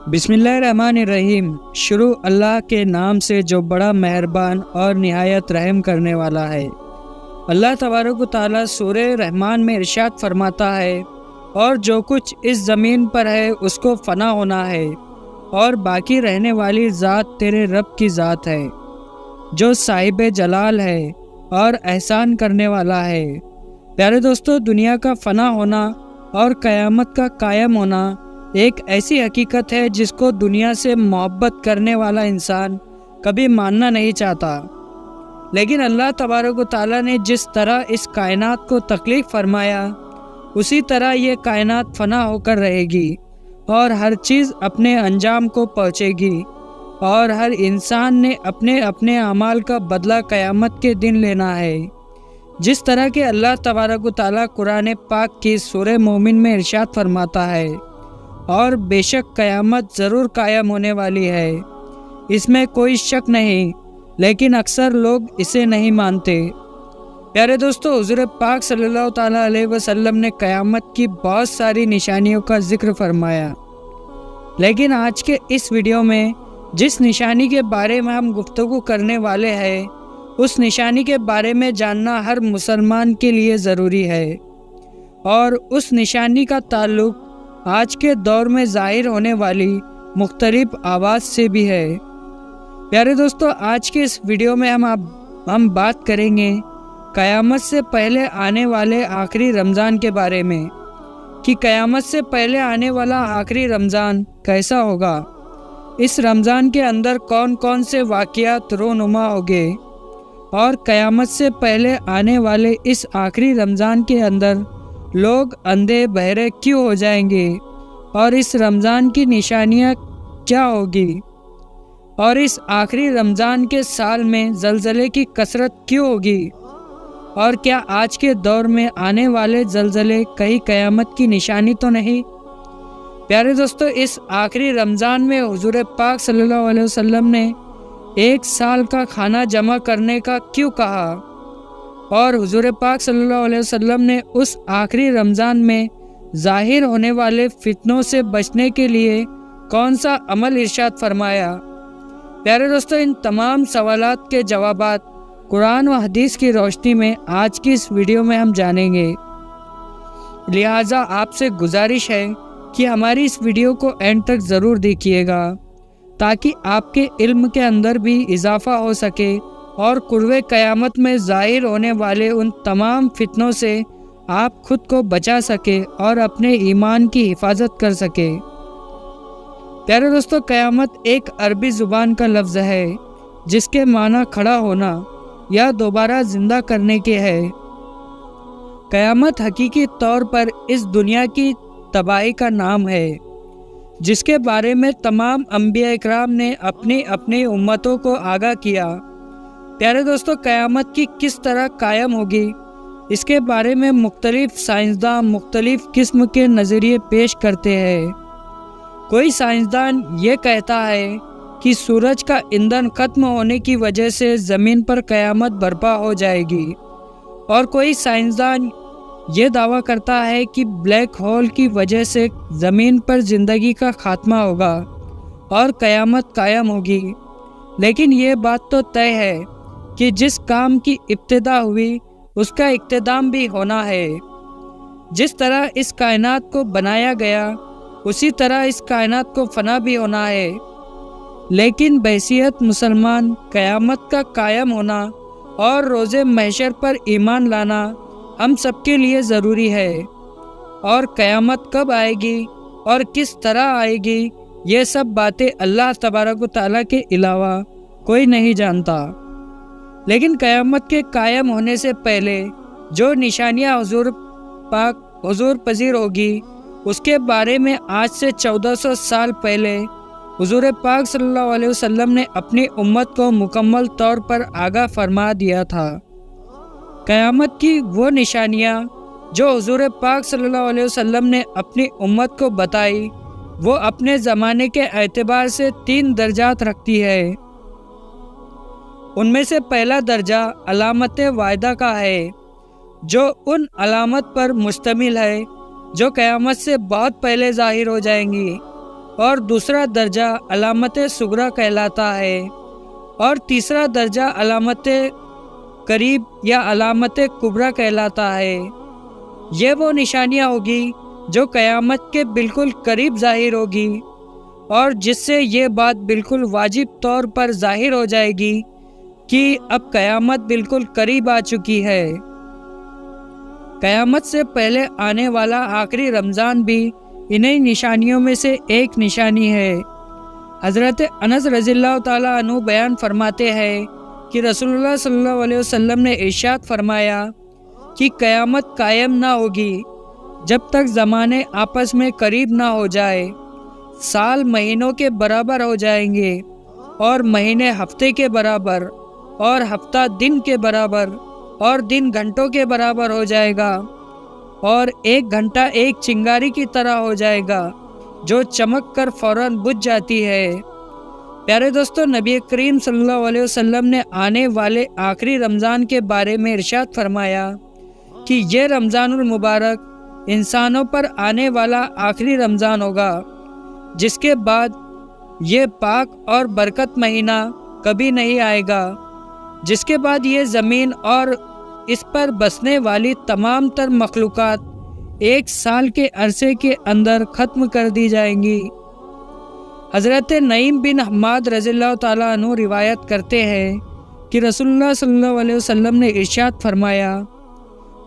بسم اللہ الرحمن الرحیم۔ شروع اللہ کے نام سے جو بڑا مہربان اور نہایت رحم کرنے والا ہے۔ اللہ تبارک و تعالیٰ سورہ رحمان میں ارشاد فرماتا ہے، اور جو کچھ اس زمین پر ہے اس کو فنا ہونا ہے، اور باقی رہنے والی ذات تیرے رب کی ذات ہے، جو صاحب جلال ہے اور احسان کرنے والا ہے۔ پیارے دوستو، دنیا کا فنا ہونا اور قیامت کا قائم ہونا ایک ایسی حقیقت ہے جس کو دنیا سے محبت کرنے والا انسان کبھی ماننا نہیں چاہتا، لیکن اللہ تبارک و تعالیٰ نے جس طرح اس کائنات کو تخلیق فرمایا اسی طرح یہ کائنات فنا ہو کر رہے گی، اور ہر چیز اپنے انجام کو پہنچے گی، اور ہر انسان نے اپنے اپنے اعمال کا بدلہ قیامت کے دن لینا ہے۔ جس طرح کہ اللہ تبارک و تعالیٰ قرآن پاک کی سورہ مومن میں ارشاد فرماتا ہے، اور بے شک قیامت ضرور قائم ہونے والی ہے، اس میں کوئی شک نہیں، لیکن اکثر لوگ اسے نہیں مانتے۔ پیارے دوستو، حضور پاک صلی اللہ تعالیٰ علیہ وسلم نے قیامت کی بہت ساری نشانیوں کا ذکر فرمایا، لیکن آج کے اس ویڈیو میں جس نشانی کے بارے میں ہم گفتگو کرنے والے ہیں اس نشانی کے بارے میں جاننا ہر مسلمان کے لیے ضروری ہے، اور اس نشانی کا تعلق آج کے دور میں ظاہر ہونے والی مختلف آواز سے بھی ہے۔ پیارے دوستو، آج کے اس ویڈیو میں ہم بات کریں گے قیامت سے پہلے آنے والے آخری رمضان کے بارے میں، کہ قیامت سے پہلے آنے والا آخری رمضان کیسا ہوگا، اس رمضان کے اندر کون کون سے واقعات رونما ہوگے، اور قیامت سے پہلے آنے والے اس آخری رمضان کے اندر لوگ اندھے بہرے کیوں ہو جائیں گے، اور اس رمضان کی نشانیاں کیا ہوگی، اور اس آخری رمضان کے سال میں زلزلے کی کثرت کیوں ہوگی، اور کیا آج کے دور میں آنے والے زلزلے کہیں قیامت کی نشانی تو نہیں۔ پیارے دوستو، اس آخری رمضان میں حضور پاک صلی اللہ علیہ وسلم نے ایک سال کا کھانا جمع کرنے کا کیوں کہا، اور حضور پاک صلی اللہ علیہ وسلم نے اس آخری رمضان میں ظاہر ہونے والے فتنوں سے بچنے کے لیے کون سا عمل ارشاد فرمایا۔ پیارے دوستو، ان تمام سوالات کے جوابات قرآن و حدیث کی روشنی میں آج کی اس ویڈیو میں ہم جانیں گے، لہٰذا آپ سے گزارش ہے کہ ہماری اس ویڈیو کو اینڈ تک ضرور دیکھیے گا، تاکہ آپ کے علم کے اندر بھی اضافہ ہو سکے اور قرب قیامت میں ظاہر ہونے والے ان تمام فتنوں سے آپ خود کو بچا سکے اور اپنے ایمان کی حفاظت کر سکے۔ پیارے دوستو، قیامت ایک عربی زبان کا لفظ ہے جس کے معنی کھڑا ہونا یا دوبارہ زندہ کرنے کے ہے۔ قیامت حقیقی طور پر اس دنیا کی تباہی کا نام ہے، جس کے بارے میں تمام انبیاء اکرام نے اپنی اپنی امتوں کو آگاہ کیا۔ پیارے دوستو، قیامت کی کس طرح قائم ہوگی اس کے بارے میں مختلف سائنسداں مختلف قسم کے نظریے پیش کرتے ہیں۔ کوئی سائنسدان یہ کہتا ہے کہ سورج کا ایندھن ختم ہونے کی وجہ سے زمین پر قیامت برپا ہو جائے گی، اور کوئی سائنسدان یہ دعویٰ کرتا ہے کہ بلیک ہول کی وجہ سے زمین پر زندگی کا خاتمہ ہوگا اور قیامت قائم ہوگی۔ لیکن یہ بات تو طے ہے کہ جس کام کی ابتدا ہوئی اس کا اختتام بھی ہونا ہے۔ جس طرح اس کائنات کو بنایا گیا اسی طرح اس کائنات کو فنا بھی ہونا ہے، لیکن بحیثیت مسلمان قیامت کا قائم ہونا اور روز محشر پر ایمان لانا ہم سب کے لیے ضروری ہے، اور قیامت کب آئے گی اور کس طرح آئے گی یہ سب باتیں اللہ تبارک و تعالیٰ کے علاوہ کوئی نہیں جانتا۔ لیکن قیامت کے قائم ہونے سے پہلے جو نشانیاں حضور پذیر ہوگی اس کے بارے میں آج سے 1400 سال پہلے حضور پاک صلی اللہ علیہ وسلم نے اپنی امت کو مکمل طور پر آگاہ فرما دیا تھا۔ قیامت کی وہ نشانیاں جو حضور پاک صلی اللہ علیہ وسلم نے اپنی امت کو بتائی وہ اپنے زمانے کے اعتبار سے 3 درجات رکھتی ہے۔ ان میں سے پہلا درجہ علامت واحدہ کا ہے، جو ان علامت پر مشتمل ہے جو قیامت سے بہت پہلے ظاہر ہو جائیں گی، اور دوسرا درجہ علامت صغریٰ کہلاتا ہے، اور تیسرا درجہ علامت قریب یا علامت کبریٰ کہلاتا ہے۔ یہ وہ نشانیاں ہوگی جو قیامت کے بالکل قریب ظاہر ہوگی، اور جس سے یہ بات بالکل واجب طور پر ظاہر ہو جائے گی کہ اب قیامت بالکل قریب آ چکی ہے۔ قیامت سے پہلے آنے والا آخری رمضان بھی انہی نشانیوں میں سے ایک نشانی ہے۔ حضرت انس رضی اللہ تعالیٰ عنہ بیان فرماتے ہیں کہ رسول اللہ صلی اللہ علیہ وسلم نے ارشاد فرمایا کہ قیامت قائم نہ ہوگی جب تک زمانے آپس میں قریب نہ ہو جائے۔ سال مہینوں کے برابر ہو جائیں گے، اور مہینے ہفتے کے برابر، اور ہفتہ دن کے برابر، اور دن گھنٹوں کے برابر ہو جائے گا، اور ایک گھنٹہ ایک چنگاری کی طرح ہو جائے گا جو چمک کر فوراً بجھ جاتی ہے۔ پیارے دوستو، نبی کریم صلی اللہ علیہ وسلم نے آنے والے آخری رمضان کے بارے میں ارشاد فرمایا کہ یہ رمضان المبارک انسانوں پر آنے والا آخری رمضان ہوگا، جس کے بعد یہ پاک اور برکت مہینہ کبھی نہیں آئے گا، جس کے بعد یہ زمین اور اس پر بسنے والی تمام تر مخلوقات ایک سال کے عرصے کے اندر ختم کر دی جائیں گی۔ حضرت نعیم بن حماد رضی اللہ تعالیٰ عنہ روایت کرتے ہیں کہ رسول اللہ صلی اللہ علیہ وسلم نے ارشاد فرمایا،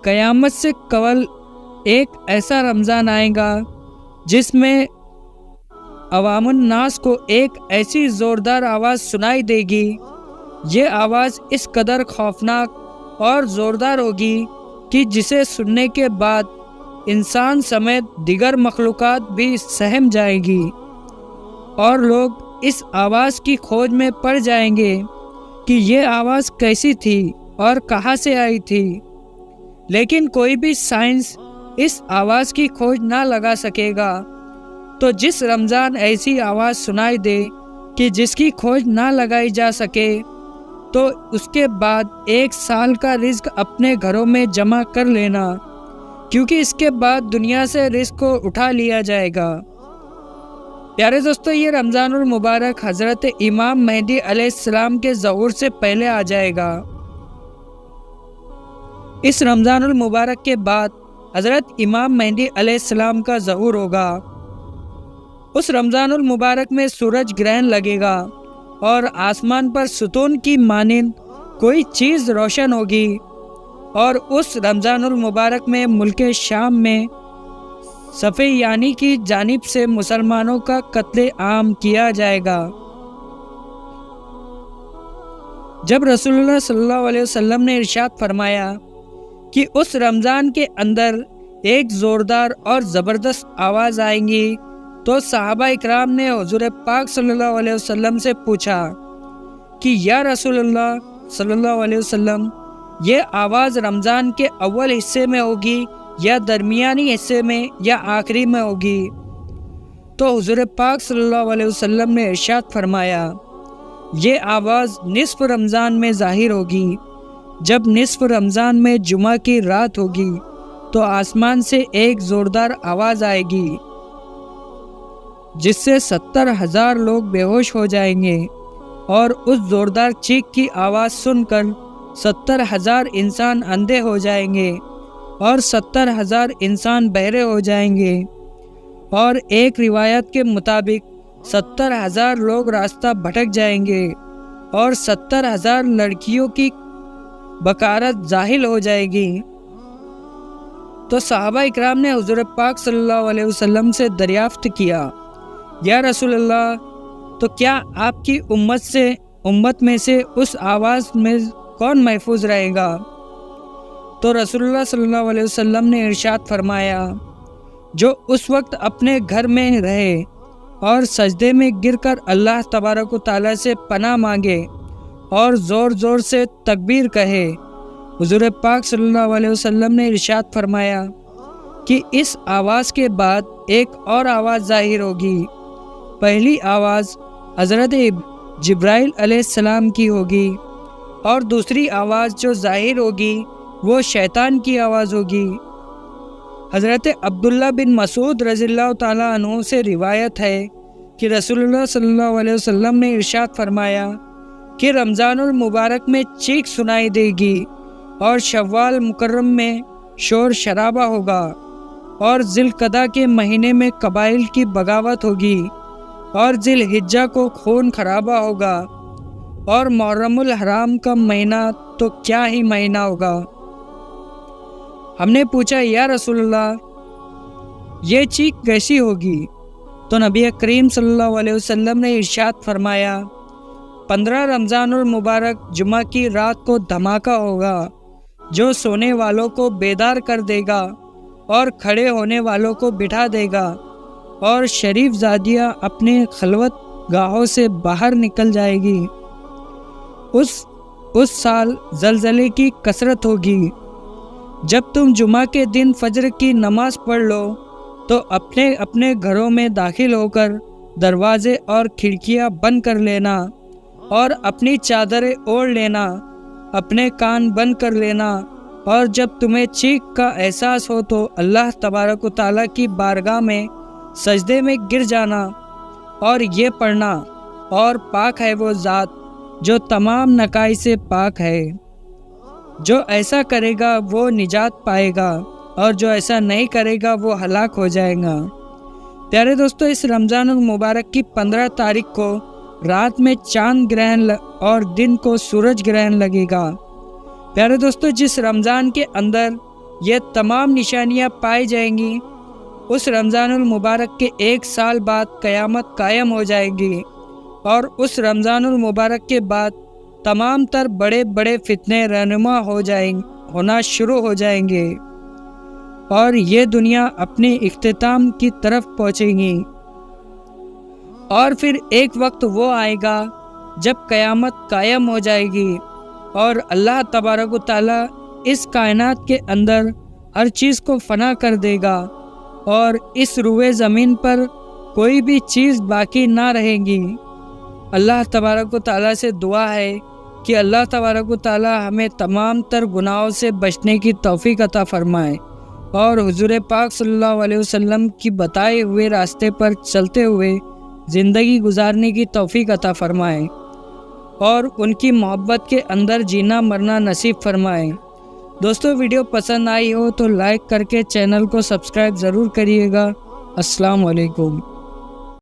قیامت سے قبل ایک ایسا رمضان آئے گا جس میں عوام الناس کو ایک ایسی زوردار آواز سنائی دے گی، یہ آواز اس قدر خوفناک اور زوردار ہوگی کہ جسے سننے کے بعد انسان سمیت دیگر مخلوقات بھی سہم جائیں گی، اور لوگ اس آواز کی کھوج میں پڑ جائیں گے کہ یہ آواز کیسی تھی اور کہاں سے آئی تھی، لیکن کوئی بھی سائنس اس آواز کی کھوج نہ لگا سکے گا۔ تو جس رمضان ایسی آواز سنائی دے کہ جس کی کھوج نہ لگائی جا سکے، تو اس کے بعد ایک سال کا رزق اپنے گھروں میں جمع کر لینا، کیونکہ اس کے بعد دنیا سے رزق کو اٹھا لیا جائے گا۔ پیارے دوستو، یہ رمضان المبارک حضرت امام مہدی علیہ السلام کے ظہور سے پہلے آ جائے گا۔ اس رمضان المبارک کے بعد حضرت امام مہدی علیہ السلام کا ظہور ہوگا۔ اس رمضان المبارک میں سورج گرہن لگے گا، اور آسمان پر ستون کی مانند کوئی چیز روشن ہوگی، اور اس رمضان المبارک میں ملک شام میں صفیانی کی جانب سے مسلمانوں کا قتل عام کیا جائے گا۔ جب رسول اللہ صلی اللہ علیہ وسلم نے ارشاد فرمایا کہ اس رمضان کے اندر ایک زوردار اور زبردست آواز آئیں گی، تو صحابہ اکرام نے حضور پاک صلی اللہ علیہ وسلم سے پوچھا کہ یا رسول اللہ صلی اللہ علیہ وسلم، یہ آواز رمضان کے اول حصے میں ہوگی یا درمیانی حصے میں یا آخری میں ہوگی؟ تو حضور پاک صلی اللہ علیہ وسلم نے ارشاد فرمایا، یہ آواز نصف رمضان میں ظاہر ہوگی۔ جب نصف رمضان میں جمعہ کی رات ہوگی تو آسمان سے ایک زوردار آواز آئے گی جس سے 70,000 لوگ بے ہوش ہو جائیں گے، اور اس زوردار چیخ کی آواز سن کر 70,000 انسان اندھے ہو جائیں گے، اور 70,000 انسان بہرے ہو جائیں گے، اور ایک روایت کے مطابق 70,000 لوگ راستہ بھٹک جائیں گے، اور 70,000 لڑکیوں کی بکارت ظاہر ہو جائے گی۔ تو صحابہ اکرام نے حضور پاک صلی اللہ علیہ وسلم سے دریافت کیا، یا رسول اللہ، تو کیا آپ کی امت میں سے اس آواز میں کون محفوظ رہے گا؟ تو رسول اللہ صلی اللہ علیہ وسلم نے ارشاد فرمایا، جو اس وقت اپنے گھر میں رہے اور سجدے میں گر کر اللہ تبارک و تعالیٰ سے پناہ مانگے اور زور زور سے تکبیر کہے۔ حضور پاک صلی اللہ علیہ وسلم نے ارشاد فرمایا کہ اس آواز کے بعد ایک اور آواز ظاہر ہوگی۔ پہلی آواز حضرت جبرائیل علیہ السلام کی ہوگی، اور دوسری آواز جو ظاہر ہوگی وہ شیطان کی آواز ہوگی۔ حضرت عبداللہ بن مسعود رضی اللہ تعالیٰ عنہ سے روایت ہے کہ رسول اللہ صلی اللہ علیہ وسلم نے ارشاد فرمایا کہ رمضان المبارک میں چیخ سنائی دے گی اور شوال مکرم میں شور شرابہ ہوگا اور ذی القعدہ کے مہینے میں قبائل کی بغاوت ہوگی اور ذی الحجہ کو خون خرابہ ہوگا اور محرم الحرام کا مہینہ تو کیا ہی مہینہ ہوگا۔ ہم نے پوچھا یا رسول اللہ یہ چیخ کیسی ہوگی؟ تو نبی کریم صلی اللہ علیہ وسلم نے ارشاد فرمایا 15 رمضان المبارک جمعہ کی رات کو دھماکہ ہوگا جو سونے والوں کو بیدار کر دے گا اور کھڑے ہونے والوں کو بٹھا دے گا اور شریف زادیاں اپنے خلوت گاہوں سے باہر نکل جائے گی۔ اس سال زلزلے کی کثرت ہوگی۔ جب تم جمعہ کے دن فجر کی نماز پڑھ لو تو اپنے اپنے گھروں میں داخل ہو کر دروازے اور کھڑکیاں بند کر لینا اور اپنی چادریں اوڑھ لینا، اپنے کان بند کر لینا، اور جب تمہیں چیخ کا احساس ہو تو اللہ تبارک و تعالیٰ کی بارگاہ میں سجدے میں گر جانا اور یہ پڑھنا اور پاک ہے وہ ذات جو تمام نقائص سے پاک ہے۔ جو ایسا کرے گا وہ نجات پائے گا اور جو ایسا نہیں کرے گا وہ ہلاک ہو جائے گا۔ پیارے دوستو، اس رمضان المبارک کی 15 تاریخ کو رات میں چاند گرہن اور دن کو سورج گرہن لگے گا۔ پیارے دوستو، جس رمضان کے اندر یہ تمام نشانیاں پائی جائیں گی اس رمضان المبارک کے 1 سال بعد قیامت قائم ہو جائے گی، اور اس رمضان المبارک کے بعد تمام تر بڑے بڑے فتنے رونما ہونا شروع ہو جائیں گے اور یہ دنیا اپنے اختتام کی طرف پہنچے گی۔ اور پھر ایک وقت وہ آئے گا جب قیامت قائم ہو جائے گی اور اللہ تبارک و تعالیٰ اس کائنات کے اندر ہر چیز کو فنا کر دے گا اور اس روئے زمین پر کوئی بھی چیز باقی نہ رہے گی۔ اللہ تبارک و تعالیٰ سے دعا ہے کہ اللہ تبارک و تعالیٰ ہمیں تمام تر گناہوں سے بچنے کی توفیق عطا فرمائے اور حضور پاک صلی اللہ علیہ وسلم کی بتائے ہوئے راستے پر چلتے ہوئے زندگی گزارنے کی توفیق عطا فرمائے اور ان کی محبت کے اندر جینا مرنا نصیب فرمائے۔ دوستو، ویڈیو پسند آئی ہو تو لائک کر کے چینل کو سبسکرائب ضرور کریے گا۔ السلام علیکم۔